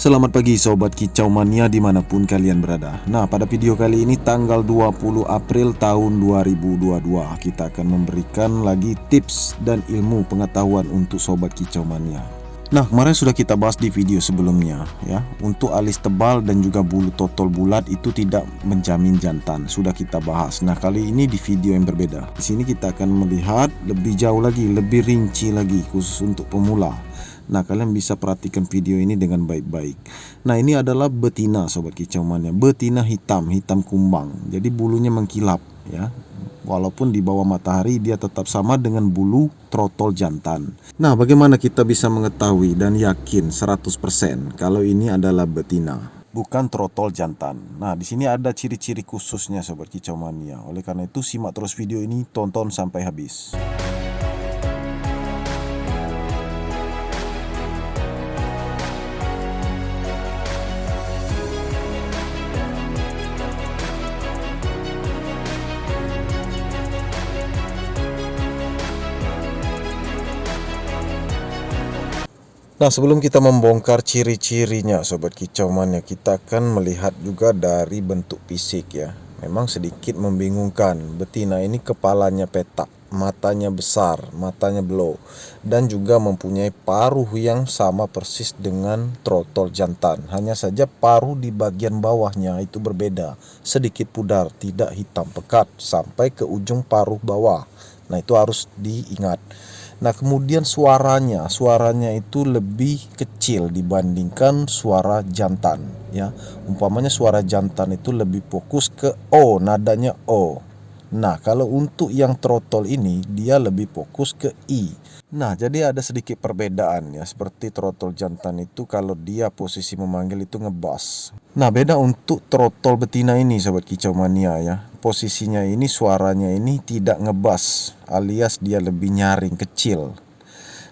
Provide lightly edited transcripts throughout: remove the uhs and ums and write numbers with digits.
Selamat pagi Sobat Kicau Mania dimanapun kalian berada. Nah, pada video kali ini tanggal 20 April tahun 2022 kita akan memberikan lagi tips dan ilmu pengetahuan untuk Sobat Kicau Mania. Nah, kemarin sudah kita bahas di video sebelumnya ya. Untuk alis tebal dan juga bulu totol bulat itu tidak menjamin jantan. Sudah kita bahas. Nah, kali ini di video yang berbeda. Di sini kita akan melihat lebih jauh lagi, lebih rinci lagi khusus untuk pemula. Nah, kalian bisa perhatikan video ini dengan baik-baik. Nah, ini adalah betina Sobat Kicau Mania. Betina hitam kumbang. Jadi bulunya mengkilap ya. Walaupun di bawah matahari dia tetap sama dengan bulu trotol jantan. Nah, bagaimana kita bisa mengetahui dan yakin 100% kalau ini adalah betina, bukan trotol jantan? Nah, di sini ada ciri-ciri khususnya Sobat Kicau Mania. Oleh karena itu simak terus video ini, tonton sampai habis. Nah, sebelum kita membongkar ciri-cirinya Sobat Kicau Mania, kita akan melihat juga dari bentuk fisik ya. Memang sedikit membingungkan. Betina ini kepalanya petak, matanya besar, matanya belau, dan juga mempunyai paruh yang sama persis dengan trotol jantan. Hanya saja paruh di bagian bawahnya itu berbeda, sedikit pudar, tidak hitam pekat sampai ke ujung paruh bawah. Nah, itu harus diingat. Nah, kemudian suaranya itu lebih kecil dibandingkan suara jantan ya. Umpamanya suara jantan itu lebih fokus ke O, nadanya O. Nah, kalau untuk yang trotol ini dia lebih fokus ke I. Nah, jadi ada sedikit perbedaan ya. Seperti trotol jantan itu kalau dia posisi memanggil itu ngebas. Nah, beda untuk trotol betina ini Sobat Kicau Mania ya. Posisinya ini, suaranya ini tidak ngebas, alias dia lebih nyaring, kecil.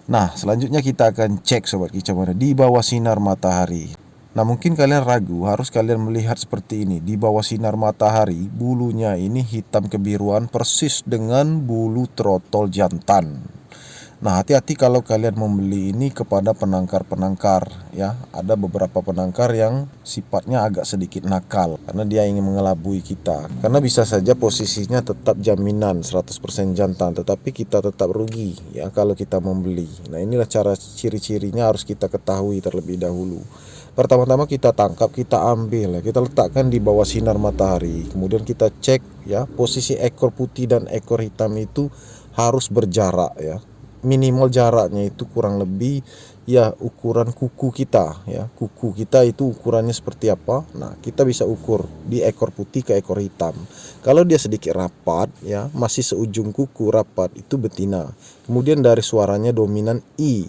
Nah, selanjutnya kita akan cek Sobat Kicau Mania di bawah sinar matahari. Nah, mungkin kalian ragu, harus kalian melihat seperti ini. Di bawah sinar matahari, bulunya ini hitam kebiruan persis dengan bulu trotol jantan. Nah, hati-hati kalau kalian membeli ini kepada penangkar-penangkar ya. Ada beberapa penangkar yang sifatnya agak sedikit nakal karena dia ingin mengelabui kita. Karena bisa saja posisinya tetap jaminan 100% jantan, tetapi kita tetap rugi ya kalau kita membeli. Nah, inilah cara ciri-cirinya harus kita ketahui terlebih dahulu. Pertama-tama kita tangkap, kita ambil ya, kita letakkan di bawah sinar matahari. Kemudian kita cek ya, posisi ekor putih dan ekor hitam itu harus berjarak ya. Minimal jaraknya itu kurang lebih ya ukuran kuku kita ya. Kuku kita itu ukurannya seperti apa? Nah, kita bisa ukur di ekor putih ke ekor hitam. Kalau dia sedikit rapat ya, masih seujung kuku rapat, itu betina. Kemudian dari suaranya dominan I,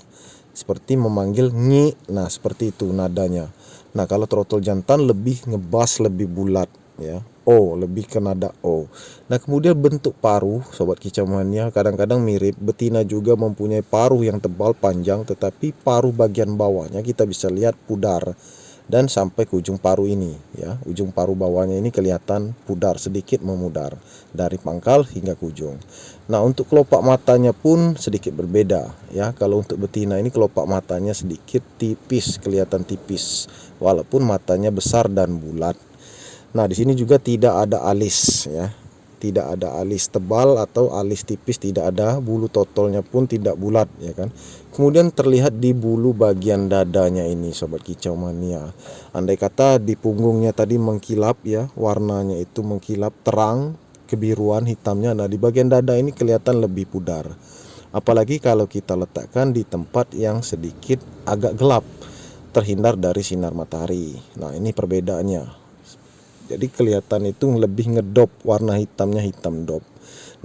seperti memanggil nyi. Nah, seperti itu nadanya. Nah, kalau trotol jantan lebih ngebas, lebih bulat ya. O, lebih ke nada O. Nah, kemudian bentuk paruh Sobat Kicau Mania kadang-kadang mirip. Betina juga mempunyai paruh yang tebal panjang, tetapi paruh bagian bawahnya kita bisa lihat pudar dan sampai ke ujung paruh ini ya. Ujung paruh bawahnya ini kelihatan pudar, sedikit memudar dari pangkal hingga ke ujung. Nah, untuk kelopak matanya pun sedikit berbeda ya. Kalau untuk betina ini kelopak matanya sedikit tipis, kelihatan tipis walaupun matanya besar dan bulat. Nah, di sini juga tidak ada alis ya. Tidak ada alis tebal atau alis tipis, tidak ada. Bulu totolnya pun tidak bulat ya kan. Kemudian terlihat di bulu bagian dadanya ini Sobat Kicau Mania. Andai kata di punggungnya tadi mengkilap ya, warnanya itu mengkilap terang, kebiruan hitamnya. Nah, di bagian dada ini kelihatan lebih pudar. Apalagi kalau kita letakkan di tempat yang sedikit agak gelap, terhindar dari sinar matahari. Nah, ini perbedaannya. Jadi kelihatan itu lebih ngedop, warna hitamnya hitam dop.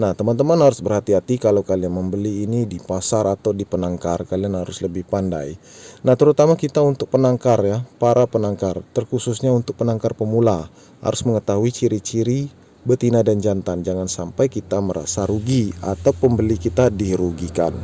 Nah, teman-teman harus berhati-hati kalau kalian membeli ini di pasar atau di penangkar. Kalian harus lebih pandai. Nah, terutama kita untuk penangkar ya, para penangkar, terkhususnya untuk penangkar pemula, harus mengetahui ciri-ciri betina dan jantan. Jangan sampai kita merasa rugi atau pembeli kita dirugikan.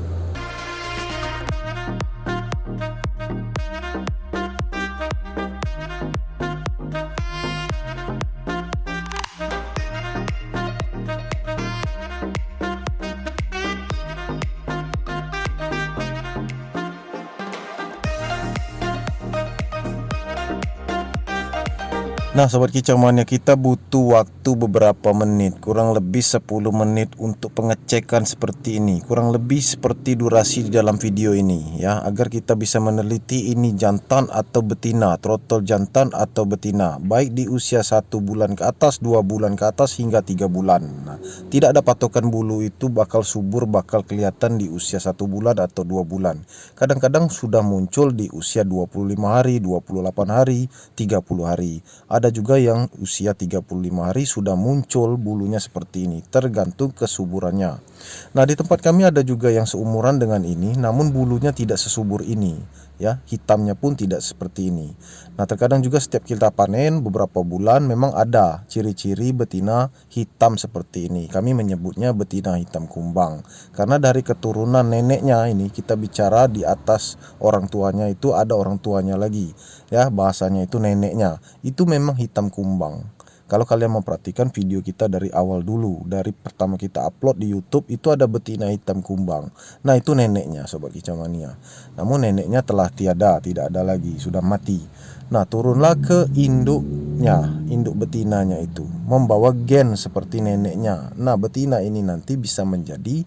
Nah sobat kicau mania, kita butuh waktu beberapa menit, kurang lebih 10 menit untuk pengecekan seperti ini, kurang lebih seperti durasi di dalam video ini ya, agar kita bisa meneliti ini jantan atau betina, trotol jantan atau betina, baik di usia 1 bulan ke atas, 2 bulan ke atas, hingga 3 bulan. Nah, tidak ada patokan bulu itu bakal subur, bakal kelihatan di usia 1 bulan atau 2 bulan. Kadang-kadang sudah muncul di usia 25 hari, 28 hari, 30 hari. Ada juga yang usia 35 hari sudah muncul bulunya seperti ini, tergantung kesuburannya. Nah, di tempat kami ada juga yang seumuran dengan ini, namun bulunya tidak sesubur ini ya, hitamnya pun tidak seperti ini. Nah, terkadang juga setiap kita panen beberapa bulan memang ada ciri-ciri betina hitam seperti ini. Kami menyebutnya betina hitam kumbang karena dari keturunan neneknya ini, kita bicara di atas orang tuanya itu ada orang tuanya lagi ya, bahasanya itu neneknya, itu memang hitam kumbang. Kalau kalian memperhatikan video kita dari awal dulu, dari pertama kita upload di YouTube, itu ada betina hitam kumbang. Nah, itu neneknya sobat kicau mania. Namun neneknya telah tiada, tidak ada lagi, sudah mati. Nah, turunlah ke induknya, induk betinanya itu membawa gen seperti neneknya. Nah, betina ini nanti bisa menjadi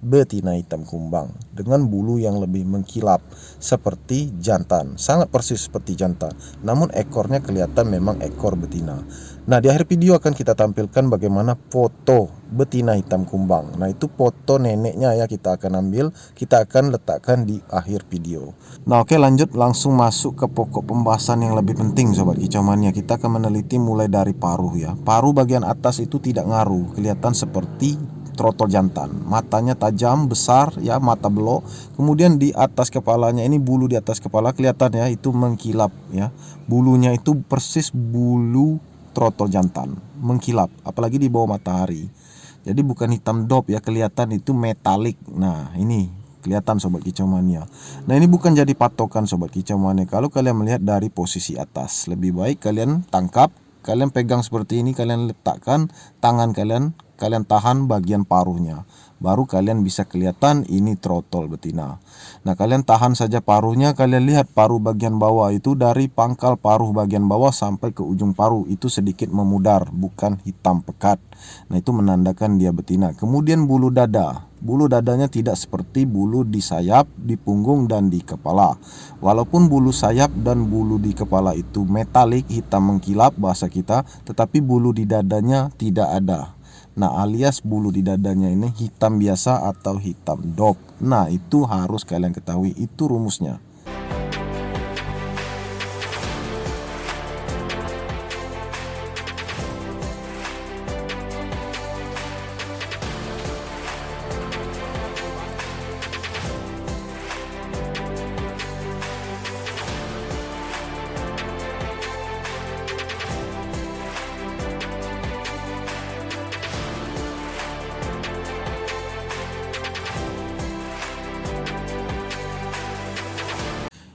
betina hitam kumbang dengan bulu yang lebih mengkilap seperti jantan, sangat persis seperti jantan, namun ekornya kelihatan memang ekor betina. Nah, di akhir video akan kita tampilkan bagaimana foto betina hitam kumbang. Nah, itu foto neneknya ya, kita akan ambil, kita akan letakkan di akhir video. Nah, oke, lanjut langsung masuk ke pokok pembahasan yang lebih penting sobat kicau mania. Kita akan meneliti mulai dari paruh ya. Paruh bagian atas itu tidak ngaruh, kelihatan seperti trotol jantan, matanya tajam besar ya, mata belok. Kemudian di atas kepalanya ini, bulu di atas kepala kelihatan ya, itu mengkilap ya, bulunya itu persis bulu trotol jantan, mengkilap, apalagi di bawah matahari. Jadi bukan hitam dop ya, kelihatan itu metalik. Nah, ini kelihatan sobat kicau mania. Nah, ini bukan jadi patokan sobat kicau mania. Kalau kalian melihat dari posisi atas, lebih baik kalian tangkap, kalian pegang seperti ini, kalian letakkan tangan kalian, kalian tahan bagian paruhnya, baru kalian bisa kelihatan ini trotol betina. Nah, kalian tahan saja paruhnya, kalian lihat paruh bagian bawah itu, dari pangkal paruh bagian bawah sampai ke ujung paruh itu sedikit memudar, bukan hitam pekat. Nah, itu menandakan dia betina. Kemudian bulu dada, bulu dadanya tidak seperti bulu di sayap, di punggung, dan di kepala. Walaupun bulu sayap dan bulu di kepala itu metalik, hitam mengkilap bahasa kita, tetapi bulu di dadanya tidak ada. Nah, alias bulu di dadanya ini hitam biasa atau hitam dop. Nah, itu harus kalian ketahui, itu rumusnya.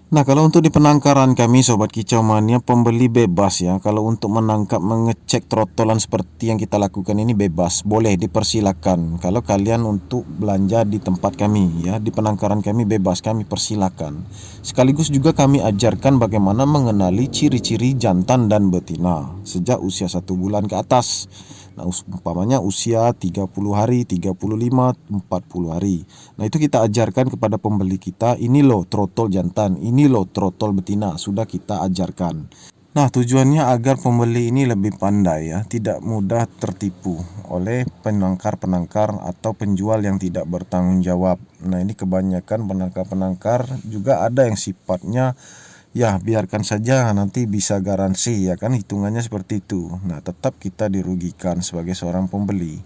Nah, kalau untuk di penangkaran kami sobat kicau mania, pembeli bebas ya. Kalau untuk menangkap, mengecek trotolan seperti yang kita lakukan ini bebas, boleh, dipersilakan. Kalau kalian untuk belanja di tempat kami ya, di penangkaran kami bebas, kami persilakan. Sekaligus juga kami ajarkan bagaimana mengenali ciri-ciri jantan dan betina sejak usia 1 bulan ke atas. Nah, umpamanya usia 30 hari, 35, 40 hari. Nah, itu kita ajarkan kepada pembeli kita, ini loh trotol jantan, ini loh trotol betina, sudah kita ajarkan. Nah, tujuannya agar pembeli ini lebih pandai ya, tidak mudah tertipu oleh penangkar-penangkar atau penjual yang tidak bertanggung jawab. Nah, ini kebanyakan penangkar-penangkar juga ada yang sifatnya ya biarkan saja, nanti bisa garansi ya kan, hitungannya seperti itu. Nah, tetap kita dirugikan sebagai seorang pembeli.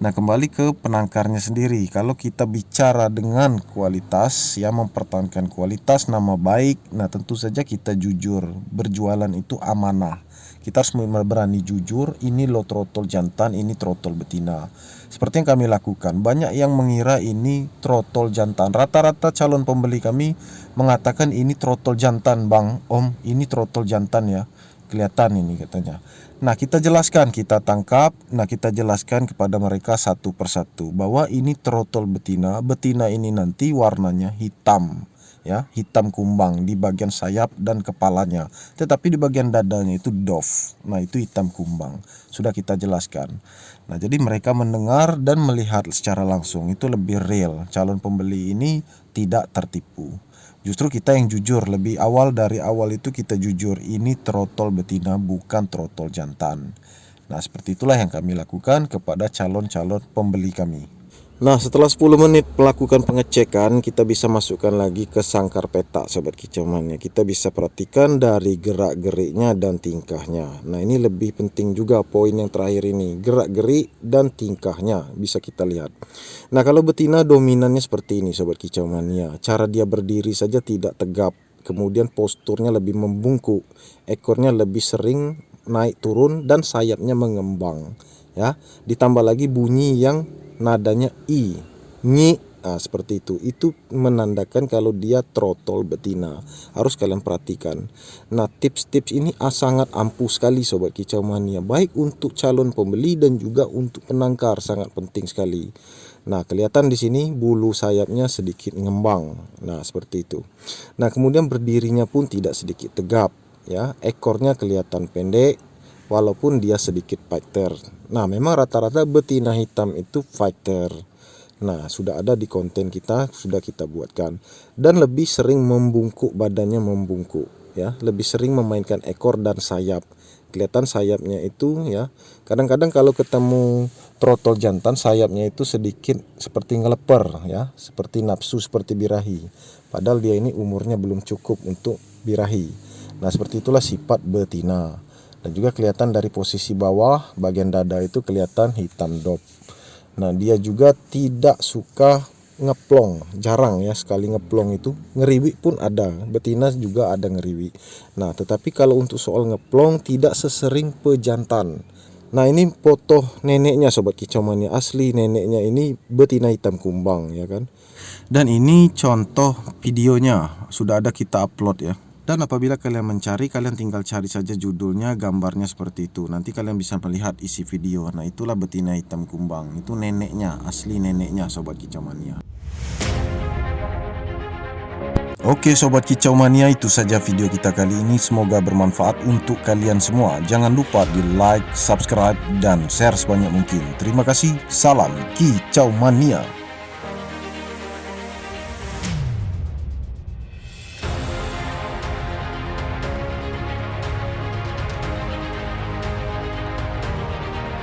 Nah, kembali ke penangkarnya sendiri. Kalau kita bicara dengan kualitas ya, mempertahankan kualitas, nama baik, nah tentu saja kita jujur. Berjualan itu amanah. Kita harus berani jujur, ini lo trotol jantan, ini trotol betina. Seperti yang kami lakukan, banyak yang mengira ini trotol jantan. Rata-rata calon pembeli kami mengatakan ini trotol jantan bang, om, ini trotol jantan ya, kelihatan ini katanya. Nah, kita jelaskan, kita tangkap, nah kita jelaskan kepada mereka satu persatu bahwa ini trotol betina. Betina ini nanti warnanya hitam, ya, hitam kumbang di bagian sayap dan kepalanya, tetapi di bagian dadanya itu doff. Nah, itu hitam kumbang, sudah kita jelaskan. Nah, jadi mereka mendengar dan melihat secara langsung, itu lebih real. Calon pembeli ini tidak tertipu. Justru kita yang jujur, lebih awal, dari awal itu kita jujur, ini trotol betina bukan trotol jantan. Nah, seperti itulah yang kami lakukan kepada calon-calon pembeli kami. Nah, setelah 10 menit melakukan pengecekan, kita bisa masukkan lagi ke sangkar peta sobat kicau mania. Kita bisa perhatikan dari gerak-geriknya dan tingkahnya. Nah, ini lebih penting juga poin yang terakhir ini, gerak-gerik dan tingkahnya bisa kita lihat. Nah, kalau betina dominannya seperti ini sobat kicau mania. Cara dia berdiri saja tidak tegap, kemudian posturnya lebih membungkuk, ekornya lebih sering naik turun dan sayapnya mengembang, ya. Ditambah lagi bunyi yang nadanya i, nyi, nah, seperti itu menandakan kalau dia trotol betina. Harus kalian perhatikan. Nah, tips-tips ini sangat ampuh sekali sobat kicau mania, baik untuk calon pembeli dan juga untuk penangkar, sangat penting sekali. Nah, kelihatan di sini bulu sayapnya sedikit ngembang. Nah, seperti itu. Nah, kemudian berdirinya pun tidak sedikit tegap, ya. Ekornya kelihatan pendek walaupun dia sedikit fighter. Nah, memang rata-rata betina hitam itu fighter. Nah, sudah ada di konten kita, sudah kita buatkan. Dan lebih sering membungkuk, badannya membungkuk, ya. Lebih sering memainkan ekor dan sayap. Kelihatan sayapnya itu, ya. Kadang-kadang kalau ketemu trotol jantan, sayapnya itu sedikit seperti ngeleper, ya, seperti nafsu, seperti birahi. Padahal dia ini umurnya belum cukup untuk birahi. Nah, seperti itulah sifat betina. Dan juga kelihatan dari posisi bawah, bagian dada itu kelihatan hitam dop. Nah, dia juga tidak suka ngeplong, jarang ya sekali ngeplong itu. Ngeriwi pun ada, betina juga ada ngeriwi. Nah, tetapi kalau untuk soal ngeplong tidak sesering pejantan. Nah, ini foto neneknya sobat kicau mania, asli neneknya ini betina hitam kumbang, ya kan. Dan ini contoh videonya, sudah ada kita upload ya. Dan apabila kalian mencari, kalian tinggal cari saja judulnya, gambarnya seperti itu. Nanti kalian bisa melihat isi video. Nah, itulah betina hitam kumbang. Itu neneknya, asli neneknya sobat kicau mania. Oke sobat kicau mania, itu saja video kita kali ini. Semoga bermanfaat untuk kalian semua. Jangan lupa di like, subscribe, dan share sebanyak mungkin. Terima kasih. Salam kicau mania.